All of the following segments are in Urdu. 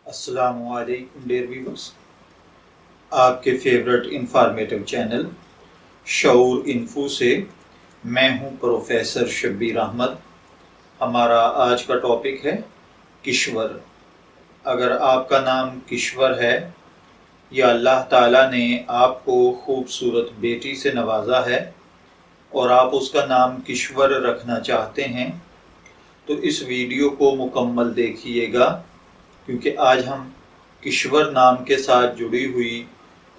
السلام علیکم ڈیئر ویورز، آپ کے فیورٹ انفارمیٹو چینل شعور انفو سے میں ہوں پروفیسر شبیر احمد۔ ہمارا آج کا ٹاپک ہے کشور۔ اگر آپ کا نام کشور ہے یا اللہ تعالیٰ نے آپ کو خوبصورت بیٹی سے نوازا ہے اور آپ اس کا نام کشور رکھنا چاہتے ہیں تو اس ویڈیو کو مکمل دیکھیے گا، کیونکہ آج ہم کشور نام کے ساتھ جڑی ہوئی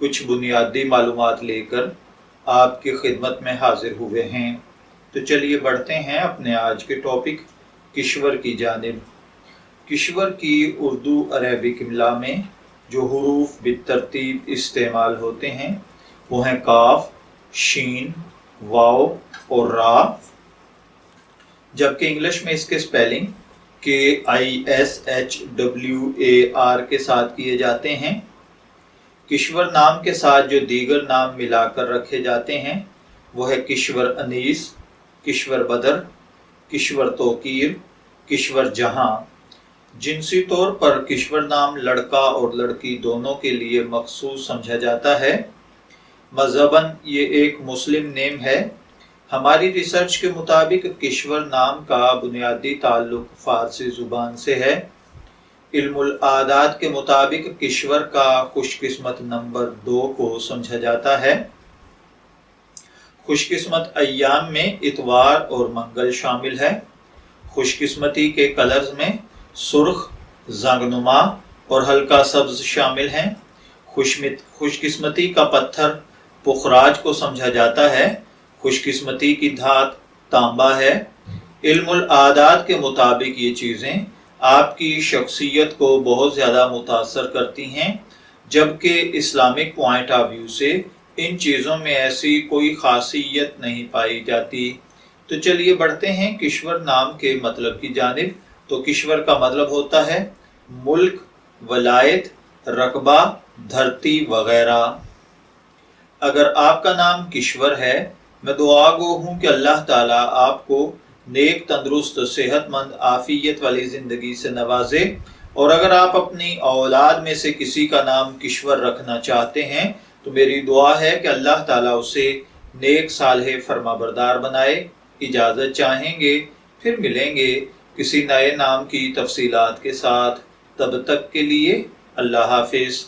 کچھ بنیادی معلومات لے کر آپ کی خدمت میں حاضر ہوئے ہیں۔ تو چلیے بڑھتے ہیں اپنے آج کے ٹاپک کشور کی جانب۔ کشور کی اردو عربک املا میں جو حروف بالترتیب استعمال ہوتے ہیں وہ ہیں کاف، شین، واو اور را، جبکہ انگلش میں اس کے سپیلنگ KISHWAR کے ساتھ کیے جاتے ہیں۔ کشور نام کے ساتھ جو دیگر نام ملا کر رکھے جاتے ہیں وہ ہے کشور انیس، کشور بدر، کشور توقیر، کشور جہاں۔ جنسی طور پر کشور نام لڑکا اور لڑکی دونوں کے لیے مخصوص سمجھا جاتا ہے۔ مذہباً یہ ایک مسلم نیم ہے۔ ہماری ریسرچ کے مطابق کشور نام کا بنیادی تعلق فارسی زبان سے ہے۔ علم العادات کے مطابق کشور کا خوش قسمت نمبر 2 کو سمجھا جاتا ہے۔ خوش قسمت ایام میں اتوار اور منگل شامل ہے۔ خوش قسمتی کے کلرز میں سرخ، زنگ نما اور ہلکا سبز شامل ہیں۔ خوش قسمتی کا پتھر پخراج کو سمجھا جاتا ہے۔ خوش قسمتی کی دھات تانبا ہے۔ علم العادات کے مطابق یہ چیزیں آپ کی شخصیت کو بہت زیادہ متاثر کرتی ہیں، جبکہ اسلامک پوائنٹ آف ویو سے ان چیزوں میں ایسی کوئی خاصیت نہیں پائی جاتی۔ تو چلیے بڑھتے ہیں کشور نام کے مطلب کی جانب۔ تو کشور کا مطلب ہوتا ہے ملک، ولایت، رقبہ، دھرتی وغیرہ۔ اگر آپ کا نام کشور ہے، میں دعا گو ہوں کہ اللہ تعالیٰ آپ کو نیک، تندرست، صحت مند، عافیت والی زندگی سے نوازے، اور اگر آپ اپنی اولاد میں سے کسی کا نام کشور رکھنا چاہتے ہیں تو میری دعا ہے کہ اللہ تعالیٰ اسے نیک، صالح، فرمانبردار بنائے۔ اجازت چاہیں گے، پھر ملیں گے کسی نئے نام کی تفصیلات کے ساتھ۔ تب تک کے لیے اللہ حافظ۔